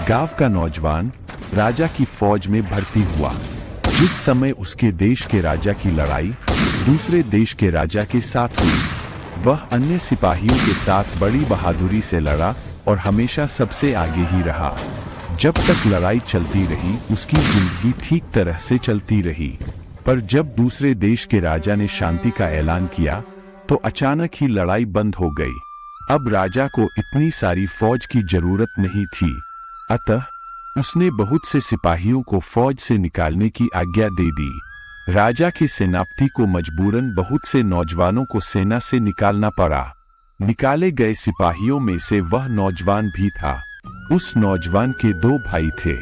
गांव का नौजवान राजा की फौज में भर्ती हुआ। जिस समय उसके देश के राजा की लड़ाई दूसरे देश के राजा के साथ हुई, वह अन्य सिपाहियों के साथ बड़ी बहादुरी से लड़ा और हमेशा सबसे आगे ही रहा। जब तक लड़ाई चलती रही, उसकी जिंदगी ठीक तरह से चलती रही। पर जब दूसरे देश के राजा ने शांति का ऐलान किया, तो अचानक ही लड़ाई बंद हो गई। अब राजा को इतनी सारी फौज की जरूरत नहीं थी, अतः उसने बहुत से सिपाहियों को फौज से निकालने की आज्ञा दे दी। राजा के सेनापति को मजबूरन बहुत से नौजवानों को सेना से निकालना पड़ा। निकाले गए सिपाहियों में से वह नौजवान भी था। उस नौजवान के 2 भाई थे।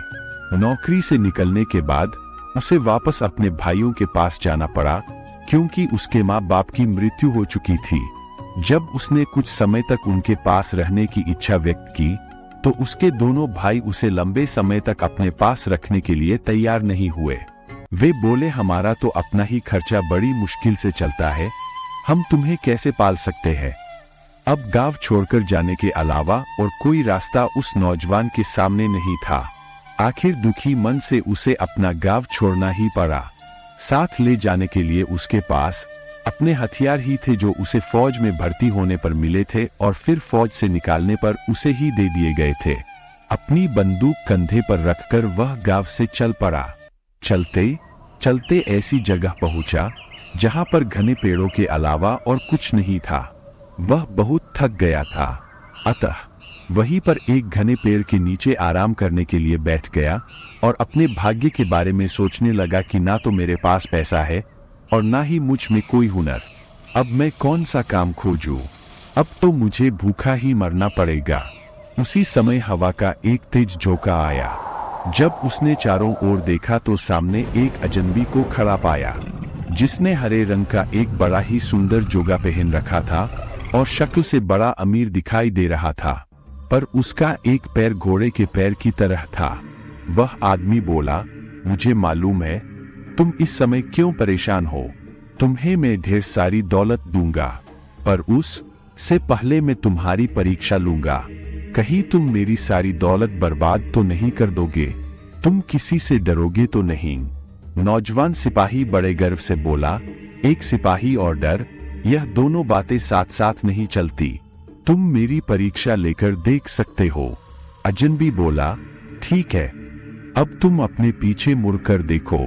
नौकरी से निकलने के बाद उसे वापस अपने भाइयों के पास जाना पड़ा, क्योंकि उसके माँ बाप की मृत्यु हो चुकी थी। जब उसने कुछ समय तक उनके पास रहने की इच्छा व्यक्त की, तो उसके दोनों भाई उसे लंबे समय तक अपने पास रखने के लिए तैयार नहीं हुए। वे बोले, हमारा तो अपना ही खर्चा बड़ी मुश्किल से चलता है, हम तुम्हें कैसे पाल सकते हैं। अब गांव छोड़कर जाने के अलावा और कोई रास्ता उस नौजवान के सामने नहीं था। आखिर दुखी मन से उसे अपना गांव छोड़ना ही पड़ा। साथ ले जाने के लिए उसके पास अपने हथियार ही थे, जो उसे फौज में भर्ती होने पर मिले थे और फिर फौज से निकालने पर उसे ही दे दिए गए थे। अपनी बंदूक कंधे पर रखकर वह गांव से चल पड़ा। चलते चलते ऐसी जगह पहुंचा जहां पर घने पेड़ों के अलावा और कुछ नहीं था। वह बहुत थक गया था, अतः वहीं पर एक घने पेड़ के नीचे आराम करने के लिए बैठ गया और अपने भाग्य के बारे में सोचने लगा कि ना तो मेरे पास पैसा है और ना ही मुझ में कोई हुनर। अब मैं कौन सा काम खोजूं? अब तो मुझे भूखा ही मरना पड़ेगा। उसी समय हवा का एक तेज झोंका आया। जब उसने चारों ओर देखा तो सामने एक अजनबी को खड़ा पाया, जिसने हरे रंग का एक बड़ा ही सुंदर जोगा पहन रखा था और शक्ल से बड़ा अमीर दिखाई दे रहा था, पर उसका एक पैर घोड़े के पैर की तरह था। वह आदमी बोला, मुझे मालूम है तुम इस समय क्यों परेशान हो। तुम्हें मैं ढेर सारी दौलत दूंगा, पर उस से पहले मैं तुम्हारी परीक्षा लूंगा। कहीं तुम मेरी सारी दौलत बर्बाद तो नहीं कर दोगे? तुम किसी से डरोगे तो नहीं? नौजवान सिपाही बड़े गर्व से बोला, एक सिपाही और डर, यह दोनों बातें साथ साथ नहीं चलती। तुम मेरी परीक्षा लेकर देख सकते हो। अजनबी बोला, ठीक है, अब तुम अपने पीछे मुड़कर देखो।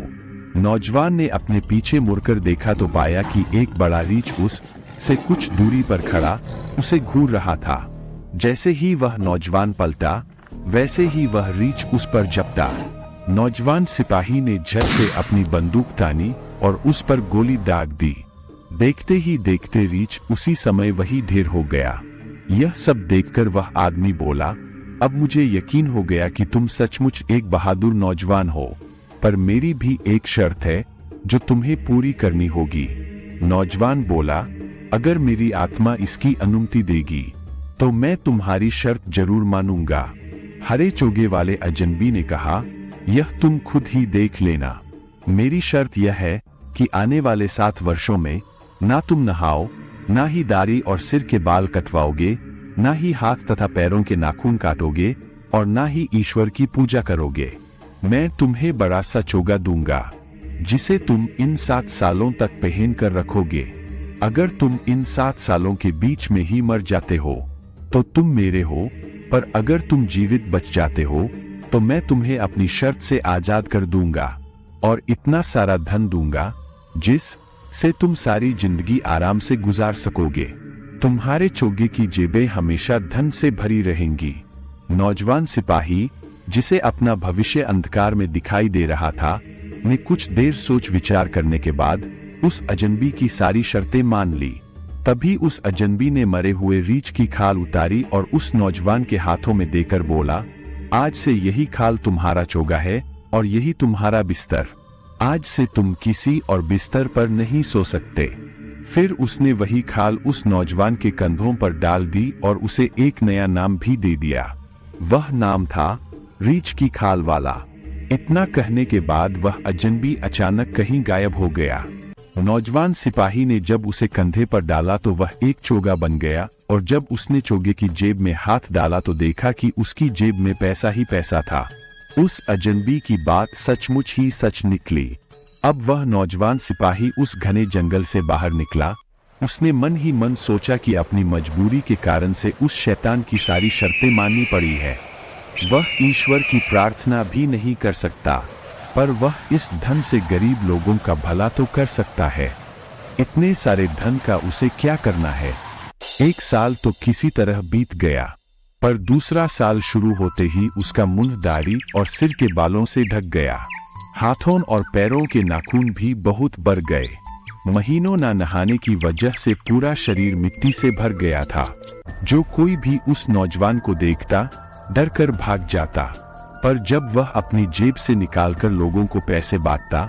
नौजवान ने अपने पीछे मुड़कर देखा तो पाया कि एक बड़ा रीछ उस से कुछ दूरी पर खड़ा उसे घूर रहा था। जैसे ही वह नौजवान पलटा, वैसे ही वह रीछ उस पर झपटा। नौजवान सिपाही ने झट से अपनी बंदूक तानी और उस पर गोली दाग दी। देखते ही देखते रीछ उसी समय वही ढेर हो गया। यह सब देखकर वह आदमी बोला, अब मुझे यकीन हो गया कि तुम सचमुच एक बहादुर नौजवान हो, पर मेरी भी एक शर्त है जो तुम्हें पूरी करनी होगी। नौजवान बोला, अगर मेरी आत्मा इसकी अनुमति देगी तो मैं तुम्हारी शर्त जरूर मानूंगा। हरे चोगे वाले अजनबी ने कहा, यह तुम खुद ही देख लेना। मेरी शर्त यह है कि आने वाले 7 वर्षों में ना तुम नहाओ, ना ही दाढ़ी और सिर के बाल कटवाओगे, ना ही हाथ तथा पैरों के नाखून काटोगे और ना ही ईश्वर की पूजा करोगे। मैं तुम्हें बड़ा सा चोगा दूंगा, जिसे तुम इन 7 सालों तक पहन कर रखोगे। अगर तुम इन 7 सालों के बीच में ही मर जाते हो तो तुम मेरे हो, पर अगर तुम जीवित बच जाते हो तो मैं तुम्हें अपनी शर्त से आजाद कर दूंगा और इतना सारा धन दूंगा जिस से तुम सारी जिंदगी आराम से गुजार सकोगे। तुम्हारे चोगे की जेबें हमेशा धन से भरी रहेंगी। नौजवान सिपाही, जिसे अपना भविष्य अंधकार में दिखाई दे रहा था, ने कुछ देर सोच विचार करने के बाद उस अजनबी की सारी शर्तें मान ली। तभी उस अजनबी ने मरे हुए रीछ की खाल उतारी और उस नौजवान के हाथों में देकर बोला, आज से यही खाल तुम्हारा चोगा है और यही तुम्हारा बिस्तर। आज से तुम किसी और बिस्तर पर नहीं सो सकते। फिर उसने वही खाल उस नौजवान के कंधों पर डाल दी और उसे एक नया नाम भी दे दिया। वह नाम था रीछ की खाल वाला। इतना कहने के बाद वह अजनबी अचानक कहीं गायब हो गया। नौजवान सिपाही ने जब उसे कंधे पर डाला तो वह एक चोगा बन गया, और जब उसने चोगे की जेब में हाथ डाला तो देखा कि उसकी जेब में पैसा ही पैसा था। उस अजनबी की बात सचमुच ही सच निकली। अब वह नौजवान सिपाही उस घने जंगल से बाहर निकला। उसने मन ही मन सोचा कि अपनी मजबूरी के कारण से उस शैतान की सारी शर्तें माननी पड़ी है। वह ईश्वर की प्रार्थना भी नहीं कर सकता, पर वह इस धन से गरीब लोगों का भला तो कर सकता है। इतने सारे धन का उसे क्या करना है? 1 साल तो किसी तरह बीत गया, पर दूसरा साल शुरू होते ही उसका मुंह दाढ़ी और सिर के बालों से ढक गया। हाथों और पैरों के नाखून भी बहुत बढ़ गए। महीनों ना नहाने की वजह से पूरा शरीर मिट्टी से भर गया था। जो कोई भी उस नौजवान को देखता डर कर भाग जाता, पर जब वह अपनी जेब से निकालकर लोगों को पैसे बांटता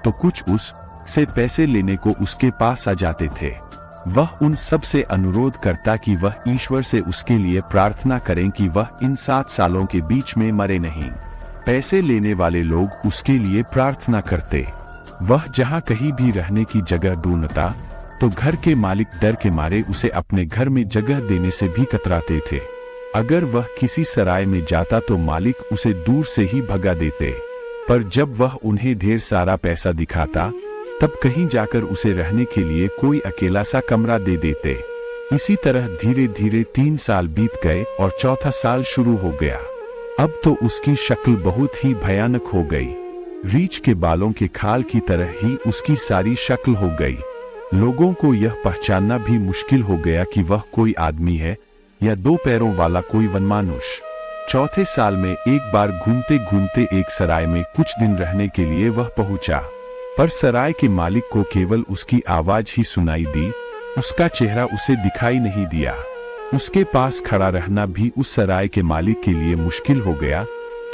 तो कुछ उस से पैसे लेने को उसके पास आ जाते थे। वह उन सब से अनुरोध करता कि वह ईश्वर से उसके लिए प्रार्थना करें कि वह इन 7 सालों के बीच में मरे नहीं। पैसे लेने वाले लोग उसके लिए प्रार्थना करते। वह जहां कहीं भी रहने की जगह ढूंढता तो घर के मालिक डर के मारे उसे अपने घर में जगह देने से भी कतराते थे। अगर वह किसी सराय में जाता तो मालिक उसे दूर से ही भगा देते, पर जब वह उन्हें ढेर सारा पैसा दिखाता तब कहीं जाकर उसे रहने के लिए कोई अकेला सा कमरा दे देते। इसी तरह धीरे धीरे 3 साल बीत गए और चौथा साल शुरू हो गया। अब तो उसकी शक्ल बहुत ही भयानक हो गई। रीछ के बालों के खाल की तरह ही उसकी सारी शक्ल हो गई। लोगों को यह पहचानना भी मुश्किल हो गया कि वह कोई आदमी है या 2 पैरों वाला कोई वनमानुष। चौथे साल में एक बार घूमते घूमते एक सराय में कुछ दिन रहने के लिए वह पहुंचा, पर सराय के मालिक को केवल उसकी आवाज ही सुनाई दी, उसका चेहरा उसे दिखाई नहीं दिया। उसके पास खड़ा रहना भी उस सराय के मालिक के लिए मुश्किल हो गया,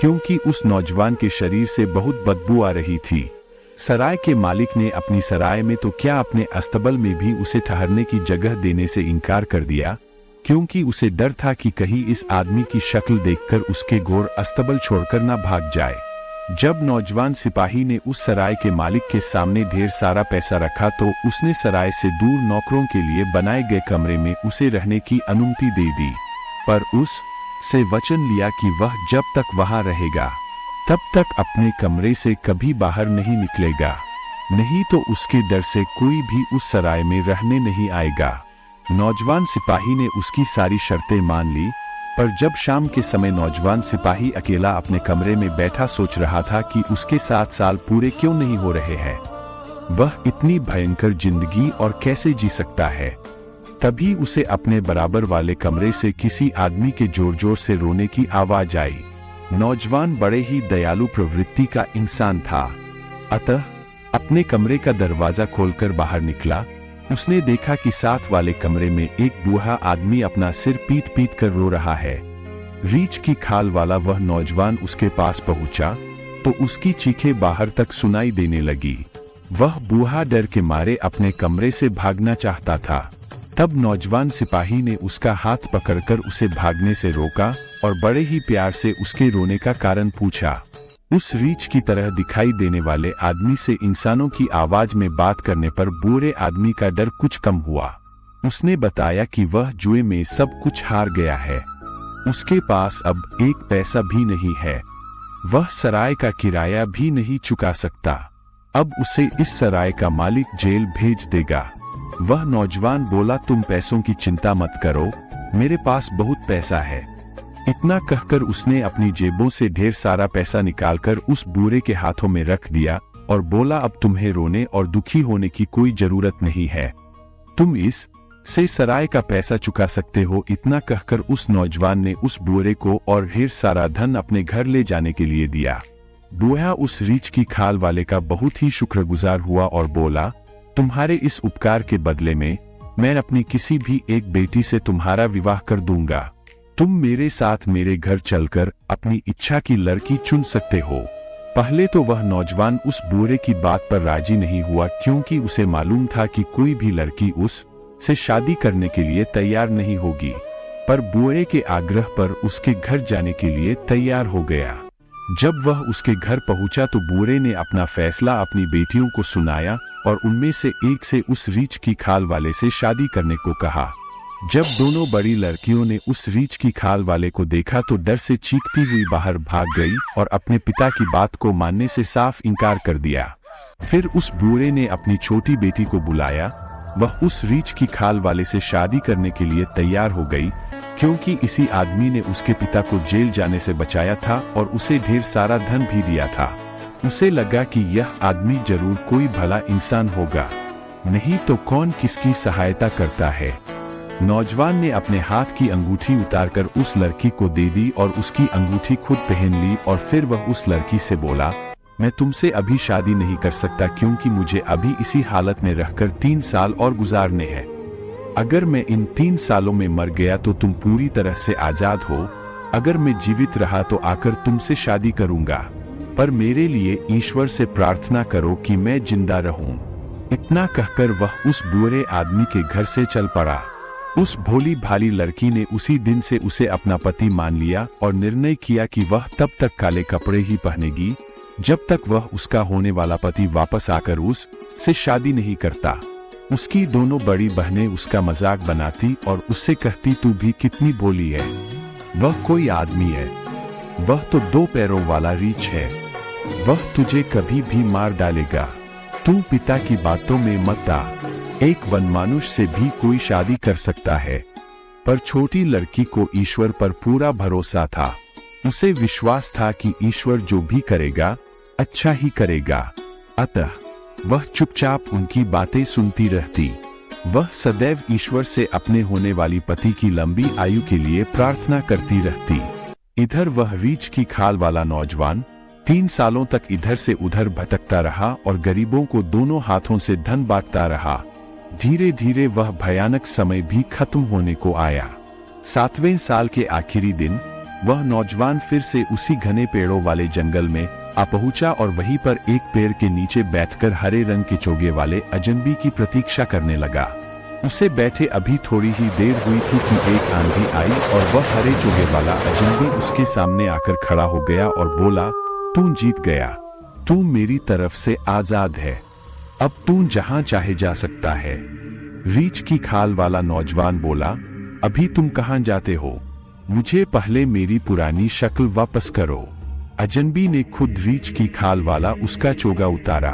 क्योंकि उस नौजवान के शरीर से बहुत बदबू आ रही थी। सराय के मालिक ने अपनी सराय में तो क्या अपने अस्तबल में भी उसे ठहरने की जगह देने से इनकार कर दिया, क्योंकि उसे डर था कि कहीं इस आदमी की शक्ल देखकर उसके गोर अस्तबल छोड़कर ना भाग जाए। जब नौजवान सिपाही ने उस सराय के मालिक के सामने ढेर सारा पैसा रखा तो उसने सराय से दूर नौकरों के लिए बनाए गए कमरे में उसे रहने की अनुमति दे दी, पर उस से वचन लिया कि वह जब तक वहां रहेगा तब तक अपने कमरे से कभी बाहर नहीं निकलेगा, नहीं तो उसके डर से कोई भी उस सराय में रहने नहीं आएगा। नौजवान सिपाही ने उसकी सारी शर्तें मान ली, पर जब शाम के समय नौजवान सिपाही अकेला अपने कमरे में बैठा सोच रहा था कि उसके 7 साल पूरे क्यों नहीं हो रहे हैं, वह इतनी भयंकर जिंदगी और कैसे जी सकता है। तभी उसे अपने बराबर वाले कमरे से किसी आदमी के जोर जोर से रोने की आवाज आई। नौजवान बड़े ही दयालु प्रवृत्ति का इंसान था, अतः अपने कमरे का दरवाजा खोलकर बाहर निकला। उसने देखा कि साथ वाले कमरे में एक बूढ़ा आदमी अपना सिर पीट पीट कर रो रहा है। रीछ की खाल वाला वह नौजवान उसके पास पहुंचा तो उसकी चीखें बाहर तक सुनाई देने लगी। वह बूढ़ा डर के मारे अपने कमरे से भागना चाहता था। तब नौजवान सिपाही ने उसका हाथ पकड़कर उसे भागने से रोका और बड़े ही प्यार से उसके रोने का कारण पूछा। उस रीछ की तरह दिखाई देने वाले आदमी से इंसानों की आवाज में बात करने पर बूढ़े आदमी का डर कुछ कम हुआ। उसने बताया कि वह जुए में सब कुछ हार गया है, उसके पास अब 1 पैसा भी नहीं है, वह सराय का किराया भी नहीं चुका सकता। अब उसे इस सराय का मालिक जेल भेज देगा। वह नौजवान बोला, तुम पैसों की चिंता मत करो, मेरे पास बहुत पैसा है। इतना कहकर उसने अपनी जेबों से ढेर सारा पैसा निकालकर उस बूढ़े के हाथों में रख दिया और बोला, अब तुम्हें रोने और दुखी होने की कोई जरूरत नहीं है, तुम इस से सराय का पैसा चुका सकते हो। इतना कहकर उस नौजवान ने उस बूढ़े को और ढेर सारा धन अपने घर ले जाने के लिए दिया। बूढ़ा उस रीछ की खाल वाले का बहुत ही शुक्रगुजार हुआ और बोला, तुम्हारे इस उपकार के बदले में मैं अपनी किसी भी एक बेटी से तुम्हारा विवाह कर दूंगा। तुम मेरे साथ मेरे घर चलकर अपनी इच्छा की लड़की चुन सकते हो। पहले तो वह नौजवान उस बूढ़े की बात पर राजी नहीं हुआ, क्योंकि उसे मालूम था कि कोई भी लड़की उस से शादी करने के लिए तैयार नहीं होगी, पर बूढ़े के आग्रह पर उसके घर जाने के लिए तैयार हो गया। जब वह उसके घर पहुंचा तो बूढ़े ने अपना फैसला अपनी बेटियों को सुनाया और उनमें से एक से उस रीछ की खाल वाले से शादी करने को कहा। जब दोनों बड़ी लड़कियों ने उस रीछ की खाल वाले को देखा तो डर से चीखती हुई बाहर भाग गई और अपने पिता की बात को मानने से साफ इनकार कर दिया। फिर उस बूढ़े ने अपनी छोटी बेटी को बुलाया। वह उस रीछ की खाल वाले से शादी करने के लिए तैयार हो गई, क्योंकि इसी आदमी ने उसके पिता को जेल जाने से बचाया था और उसे ढेर सारा धन भी दिया था। उसे लगा कि यह आदमी जरूर कोई भला इंसान होगा, नहीं तो कौन किसकी सहायता करता है। नौजवान ने अपने हाथ की अंगूठी उतारकर उस लड़की को दे दी और उसकी अंगूठी खुद पहन ली और फिर वह उस लड़की से बोला, मैं तुमसे अभी शादी नहीं कर सकता, क्योंकि मुझे अभी इसी हालत में रहकर 3 साल और गुजारने हैं। अगर मैं इन 3 सालों में मर गया तो तुम पूरी तरह से आजाद हो। अगर मैं जीवित रहा तो आकर तुमसे शादी करूंगा, पर मेरे लिए ईश्वर से प्रार्थना करो कि मैं जिंदा रहूं। इतना कहकर वह उस बूढ़े आदमी के घर से चल पड़ा। उस भोली भाली लड़की ने उसी दिन से उसे अपना पति मान लिया और निर्णय किया कि वह तब तक काले कपड़े ही पहनेगी जब तक वह उसका होने वाला पति वापस आकर उससे शादी नहीं करता। उसकी दोनों बड़ी बहनें उसका मजाक बनाती और उससे कहती, तू भी कितनी भोली है, वह कोई आदमी है, वह तो 2 पैरों वाला रीछ है, वह तुझे कभी भी मार डालेगा, तू पिता की बातों में मत आ, एक वनमानुष से भी कोई शादी कर सकता है। पर छोटी लड़की को ईश्वर पर पूरा भरोसा था। उसे विश्वास था कि ईश्वर जो भी करेगा अच्छा ही करेगा। अतः वह चुपचाप उनकी बातें सुनती रहती। वह सदैव ईश्वर से अपने होने वाली पति की लंबी आयु के लिए प्रार्थना करती रहती। इधर वह रीछ की खाल वाला नौजवान 3 सालों तक इधर से उधर भटकता रहा और गरीबों को दोनों हाथों से धन बांटता रहा। धीरे धीरे वह भयानक समय भी खत्म होने को आया। 7वें साल के आखिरी दिन वह नौजवान फिर से उसी घने पेड़ों वाले जंगल में आ पहुंचा और वहीं पर एक पेड़ के नीचे बैठकर हरे रंग के चोगे वाले अजनबी की प्रतीक्षा करने लगा। उसे बैठे अभी थोड़ी ही देर हुई थी कि एक आंधी आई और वह हरे चोगे वाला अजनबी उसके सामने आकर खड़ा हो गया और बोला, तू जीत गया, तू मेरी तरफ से आजाद है, अब तू जहां चाहे जा सकता है। रीछ की खाल वाला नौजवान बोला, अभी तुम कहां जाते हो, मुझे पहले मेरी पुरानी शक्ल वापस करो। अजनबी ने खुद रीछ की खाल वाला उसका चोगा उतारा,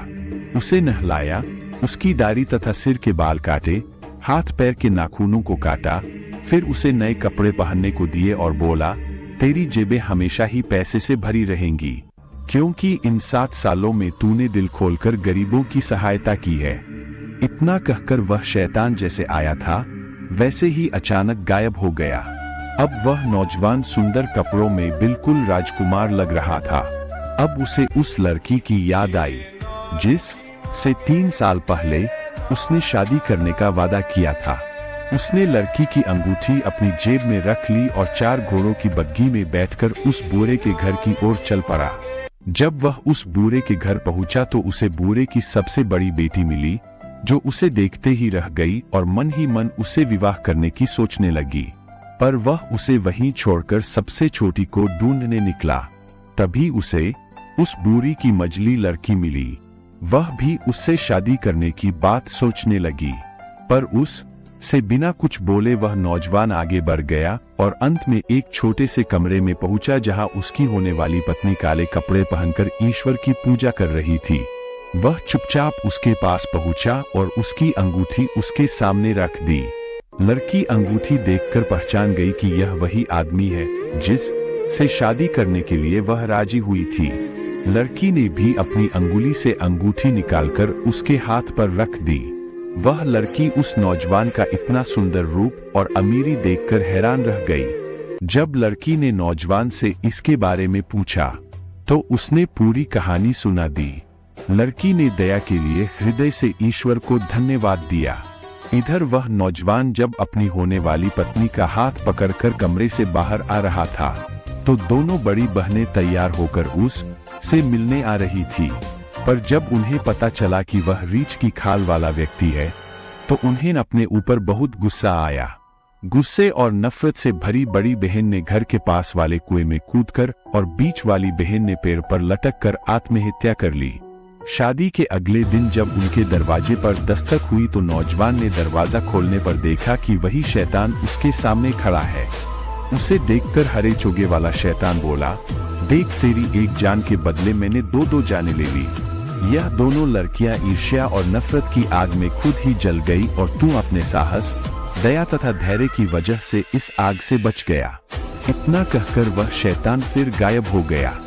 उसे नहलाया, उसकी दाढ़ी तथा सिर के बाल काटे, हाथ पैर के नाखूनों को काटा, फिर उसे नए कपड़े पहनने को दिए और बोला, तेरी जेबें हमेशा ही पैसे से भरी रहेंगी, क्योंकि इन 7 सालों में तूने दिल खोलकर गरीबों की सहायता की है। इतना कहकर वह शैतान जैसे आया था वैसे ही अचानक गायब हो गया। अब वह नौजवान सुंदर कपड़ों में बिल्कुल राजकुमार लग रहा था। अब उसे उस लड़की की याद आई जिस से 3 साल पहले उसने शादी करने का वादा किया था। उसने लड़की की अंगूठी अपनी जेब में रख ली और 4 घोड़ों की बग्घी में बैठकर उस बूढ़े के घर की ओर चल पड़ा। जब वह उस बूढ़े के घर पहुंचा तो उसे बूढ़े की सबसे बड़ी बेटी मिली, जो उसे देखते ही रह गई और मन ही मन उसे विवाह करने की सोचने लगी। पर वह उसे वहीं छोड़कर सबसे छोटी को ढूंढने निकला। तभी उसे उस बूढ़ी की मजली लड़की मिली। वह भी उससे शादी करने की बात सोचने लगी, पर उस से बिना कुछ बोले वह नौजवान आगे बढ़ गया और अंत में एक छोटे से कमरे में पहुंचा जहां उसकी होने वाली पत्नी काले कपड़े पहनकर ईश्वर की पूजा कर रही थी। वह चुपचाप उसके पास पहुंचा और उसकी अंगूठी उसके सामने रख दी। लड़की अंगूठी देखकर पहचान गई कि यह वही आदमी है जिस से शादी करने के लिए वह राजी हुई थी। लड़की ने भी अपनी अंगुली से अंगूठी निकालकर उसके हाथ पर रख दी। वह लड़की उस नौजवान का इतना सुंदर रूप और अमीरी देखकर हैरान रह गई। जब लड़की ने नौजवान से इसके बारे में पूछा तो उसने पूरी कहानी सुना दी। लड़की ने दया के लिए हृदय से ईश्वर को धन्यवाद दिया। इधर वह नौजवान जब अपनी होने वाली पत्नी का हाथ पकड़कर कमरे से बाहर आ रहा था तो दोनों बड़ी बहनें तैयार होकर उस से मिलने आ रही थी। पर जब उन्हें पता चला कि वह रीछ की खाल वाला व्यक्ति है तो उन्हें अपने ऊपर बहुत गुस्सा आया। गुस्से और नफरत से भरी बड़ी बहन ने घर के पास वाले कुएं में कूदकर और बीच वाली बहन ने पेड़ पर लटक कर आत्महत्या कर ली। शादी के अगले दिन जब उनके दरवाजे पर दस्तक हुई तो नौजवान ने दरवाजा खोलने पर देखा कि वही शैतान उसके सामने खड़ा है। उसे देखकर हरे चोगे वाला शैतान बोला, देख तेरी एक जान के बदले मैंने दो जानें ले ली। यह दोनों लड़कियां ईर्ष्या और नफरत की आग में खुद ही जल गई और तू अपने साहस, दया तथा धैर्य की वजह से इस आग से बच गया। इतना कहकर वह शैतान फिर गायब हो गया।